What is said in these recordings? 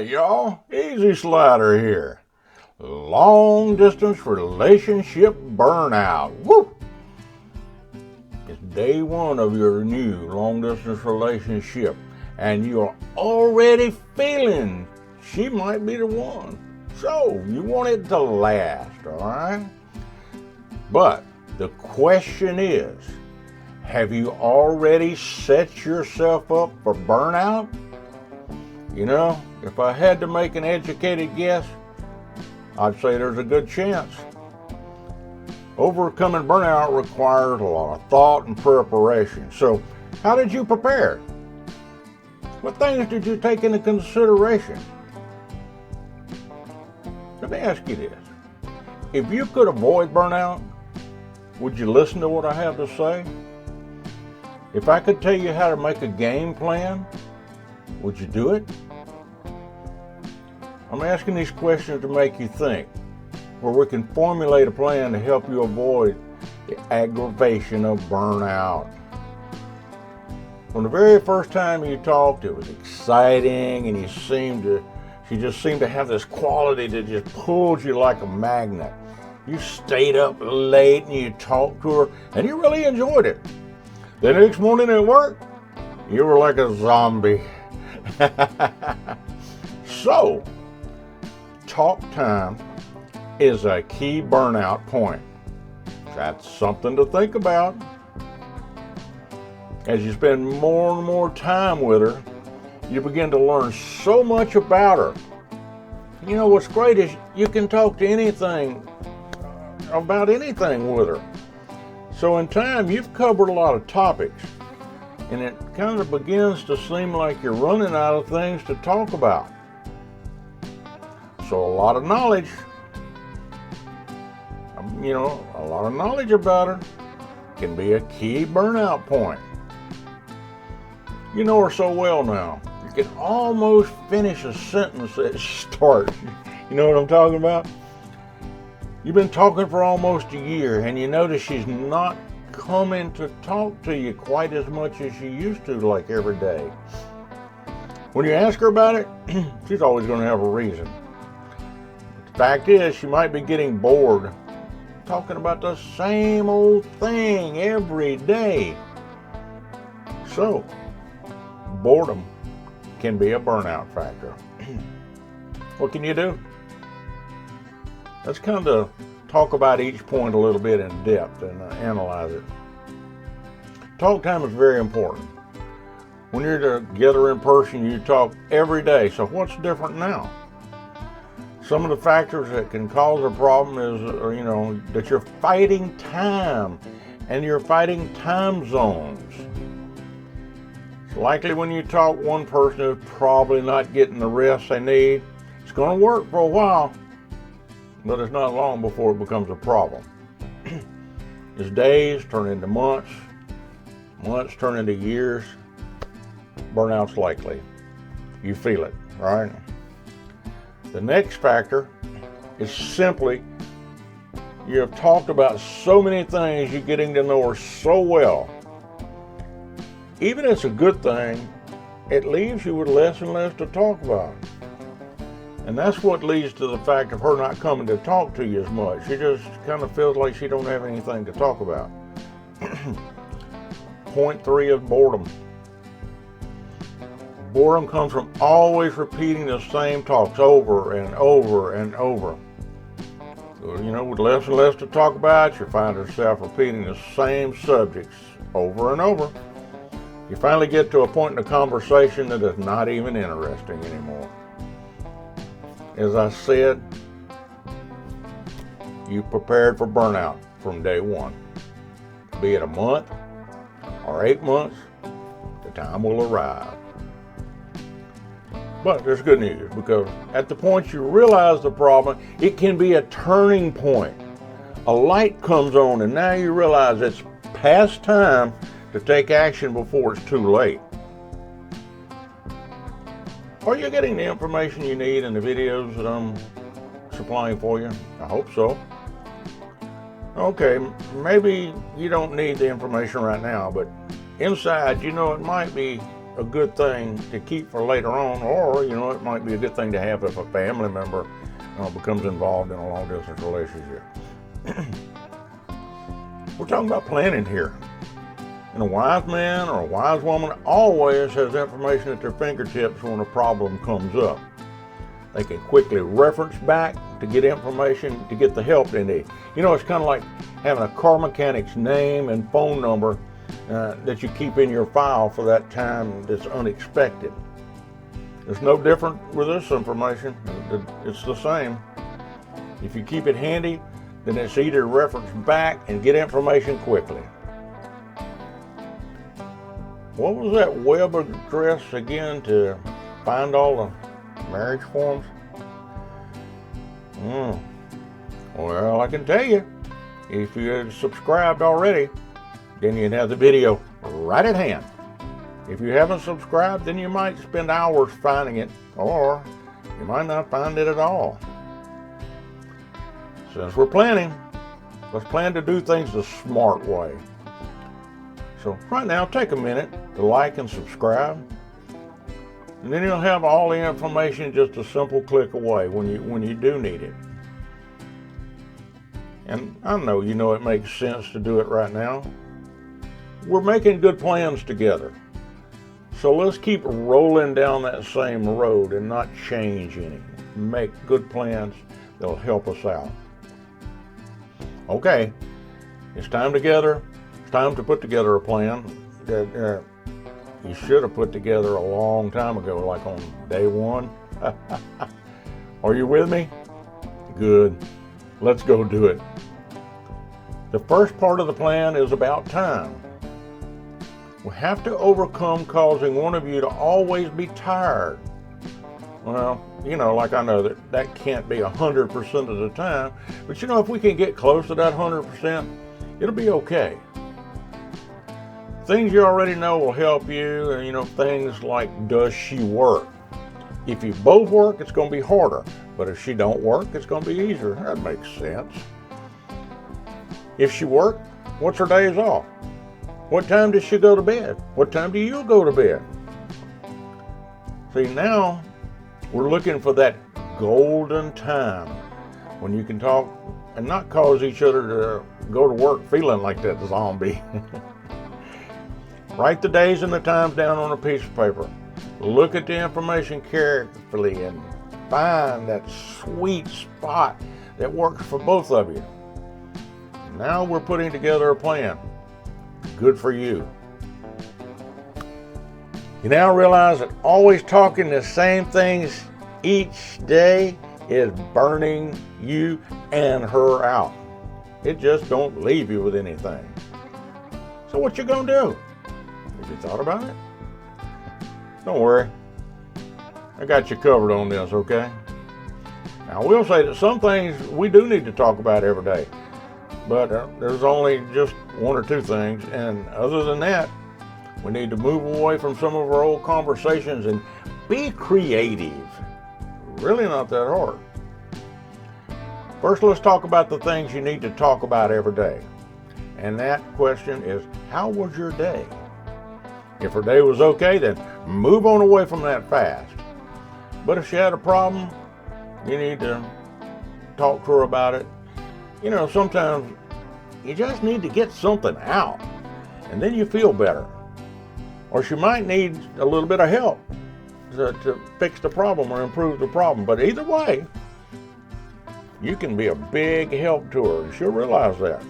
right, y'all. Easy Slider here. Long distance relationship burnout. Woo! It's day one of your new long distance relationship, and you're already feeling she might be the one. So you want it to last, all right? But the question is, have you already set yourself up for burnout? You know, if I had to make an educated guess, I'd say there's a good chance. Overcoming burnout requires a lot of thought and preparation. So, how did you prepare? What things did you take into consideration? Let me ask you this. If you could avoid burnout, would you listen to what I have to say? If I could tell you how to make a game plan, would you do it? I'm asking these questions to make you think, where we can formulate a plan to help you avoid the aggravation of burnout. From the very first time you talked, it was exciting, and she just seemed to have this quality that just pulled you like a magnet. You stayed up late and you talked to her, and you really enjoyed it. The next morning at work, you were like a zombie. So, talk time is a key burnout point. That's something to think about. As you spend more and more time with her, you begin to learn so much about her. You know, what's great is you can talk to about anything with her. So in time, you've covered a lot of topics, and it kind of begins to seem like you're running out of things to talk about. So a lot of knowledge about her can be a key burnout point. You know her so well now, you can almost finish a sentence at start. You know what I'm talking about? You've been talking for almost a year, and you notice she's not coming to talk to you quite as much as she used to, like every day. When you ask her about it, she's always going to have a reason. The fact is, she might be getting bored talking about the same old thing every day. So, boredom can be a burnout factor. What can you do? Let's kind of talk about each point a little bit in depth and analyze it. Talk time is very important. When you're together in person, you talk every day. So what's different now? Some of the factors that can cause a problem is, that you're fighting time and you're fighting time zones. It's likely when you talk, one person is probably not getting the rest they need. It's going to work for a while, but it's not long before it becomes a problem. As days turn into months, months turn into years, burnout's likely. You feel it, right? The next factor is simply you have talked about so many things, you're getting to know her so well. Even if it's a good thing, it leaves you with less and less to talk about. And that's what leads to the fact of her not coming to talk to you as much. She just kind of feels like she don't have anything to talk about. Point 3 is boredom. Boredom comes from always repeating the same talks over and over and over. So, with less and less to talk about, you find yourself repeating the same subjects over and over. You finally get to a point in the conversation that is not even interesting anymore. As I said, you prepared for burnout from day one. Be it a month or 8 months, the time will arrive. But there's good news, because at the point you realize the problem, it can be a turning point. A light comes on, and now you realize it's past time to take action before it's too late. Are you getting the information you need in the videos that I'm supplying for you? I hope so. Okay, maybe you don't need the information right now, but inside, it might be a good thing to keep for later on, or, you know, it might be a good thing to have if a family member becomes involved in a long-distance relationship. We're talking about planning here. And a wise man or a wise woman always has information at their fingertips when a problem comes up. They can quickly reference back to get information to get the help they need. You know, it's kind of like having a car mechanic's name and phone number that you keep in your file for that time that's unexpected. It's no different with this information. It's the same. If you keep it handy, then it's easy to reference back and get information quickly. What was that web address again to find all the marriage forms? Well, I can tell you, if you had subscribed already, then you'd have the video right at hand. If you haven't subscribed, then you might spend hours finding it, or you might not find it at all. Since we're planning, let's plan to do things the smart way. So right now, take a minute to like and subscribe, and then you'll have all the information just a simple click away when you do need it. And I know you know it makes sense to do it right now. We're making good plans together. So let's keep rolling down that same road and not change any. Make good plans that'll help us out. Okay, it's time together. It's time to put together a plan that you should have put together a long time ago, like on day one. Are you with me? Good. Let's go do it. The first part of the plan is about time. We have to overcome causing one of you to always be tired. Well, you know, like I know that can't be 100% of the time, but you know, if we can get close to that 100%, it'll be okay. Things you already know will help you, you know, things like, does she work? If you both work, it's going to be harder, but if she don't work, it's going to be easier. That makes sense. If she works, what's her days off? What time does she go to bed? What time do you go to bed? See, now we're looking for that golden time when you can talk and not cause each other to go to work feeling like that zombie. Write the days and the times down on a piece of paper. Look at the information carefully and find that sweet spot that works for both of you. Now we're putting together a plan. Good for you. You now realize that always talking the same things each day is burning you and her out. It just don't leave you with anything. So what you gonna do? Have you thought about it? Don't worry. I got you covered on this, okay? Now I will say that some things we do need to talk about every day. But there's only just one or two things, and other than that, we need to move away from some of our old conversations and be creative. Really not that hard. First, let's talk about the things you need to talk about every day. And that question is, how was your day? If her day was okay, then move on away from that fast. But if she had a problem, you need to talk to her about it. You know, sometimes you just need to get something out, and then you feel better. Or she might need a little bit of help to fix the problem or improve the problem. But either way, you can be a big help to her, and she'll realize that.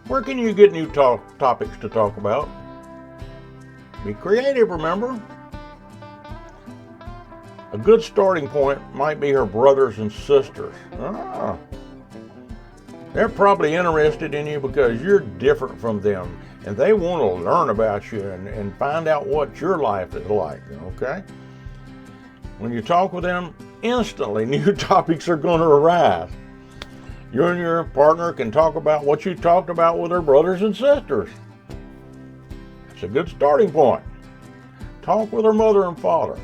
Where can you get new topics to talk about? Be creative, remember? A good starting point might be her brothers and sisters. They're probably interested in you because you're different from them, and they want to learn about you and find out what your life is like, okay? When you talk with them, instantly new topics are going to arise. You and your partner can talk about what you talked about with her brothers and sisters. It's a good starting point. Talk with her mother and father.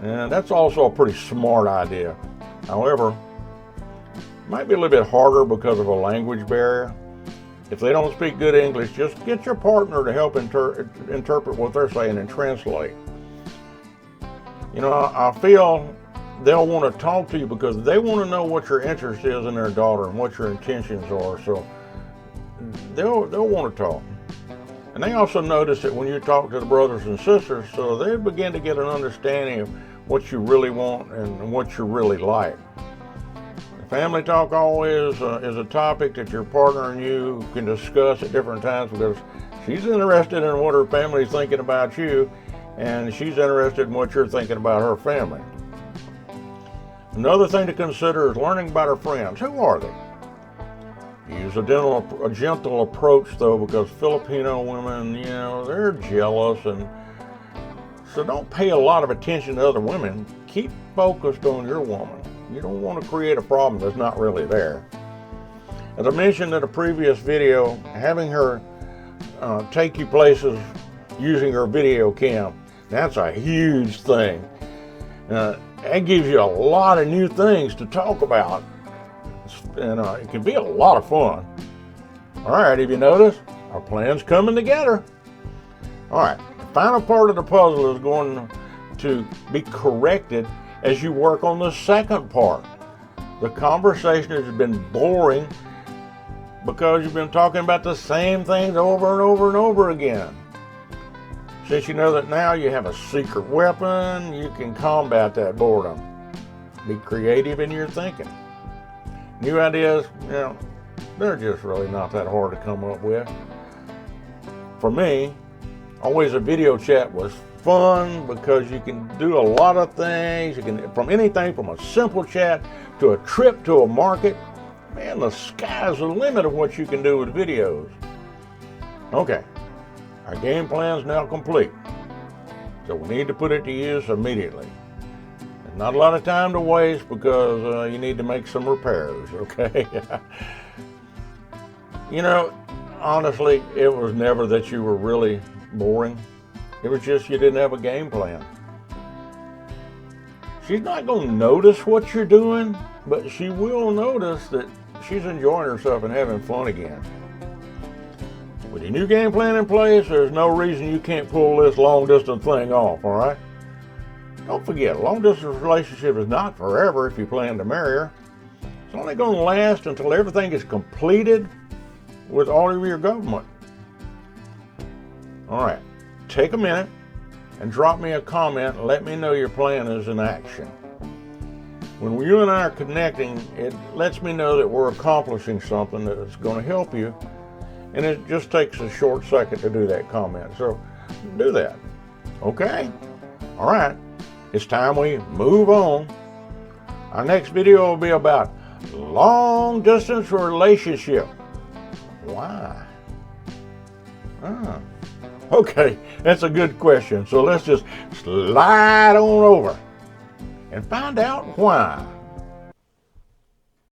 And that's also a pretty smart idea. However, it might be a little bit harder because of a language barrier. If they don't speak good English, just get your partner to help interpret what they're saying and translate. You know, I feel they'll want to talk to you because they want to know what your interest is in their daughter and what your intentions are. So they'll want to talk. And they also notice that when you talk to the brothers and sisters, so they begin to get an understanding of what you really want and what you really like. Family talk always is a topic that your partner and you can discuss at different times because she's interested in what her family's thinking about you, and she's interested in what you're thinking about her family. Another thing to consider is learning about her friends. Who are they? Use a gentle approach, though, because Filipino women, you know, they're jealous, and so don't pay a lot of attention to other women. Keep focused on your woman. You don't want to create a problem that's not really there. As I mentioned in a previous video, having her take you places using her video cam, that's a huge thing. That gives you a lot of new things to talk about, and it can be a lot of fun. All right, have you noticed? Our plan's coming together. All right, the final part of the puzzle is going to be corrected as you work on the second part. The conversation has been boring because you've been talking about the same things over and over and over again. Since you know that now you have a secret weapon, you can combat that boredom. Be creative in your thinking. New ideas, you know, they're just really not that hard to come up with. For me, always a video chat was fun because you can do a lot of things. You can, from anything from a simple chat to a trip to a market. Man, the sky's the limit of what you can do with videos. Okay, our game plan is now complete, so we need to put it to use immediately. There's not a lot of time to waste because you need to make some repairs, okay? You know, honestly, it was never that you were really boring. It was just you didn't have a game plan. She's not going to notice what you're doing, but she will notice that she's enjoying herself and having fun again. With your new game plan in place, there's no reason you can't pull this long distance thing off, all right? Don't forget, a long distance relationship is not forever if you plan to marry her. It's only going to last until everything is completed with all of your government. All right. Take a minute and drop me a comment and let me know your plan is in action. When you and I are connecting, it lets me know that we're accomplishing something that's going to help you, and it just takes a short second to do that comment. So do that. Okay? All right. It's time we move on. Our next video will be about long distance relationship. Why? Okay, that's a good question. So let's just slide on over and find out why.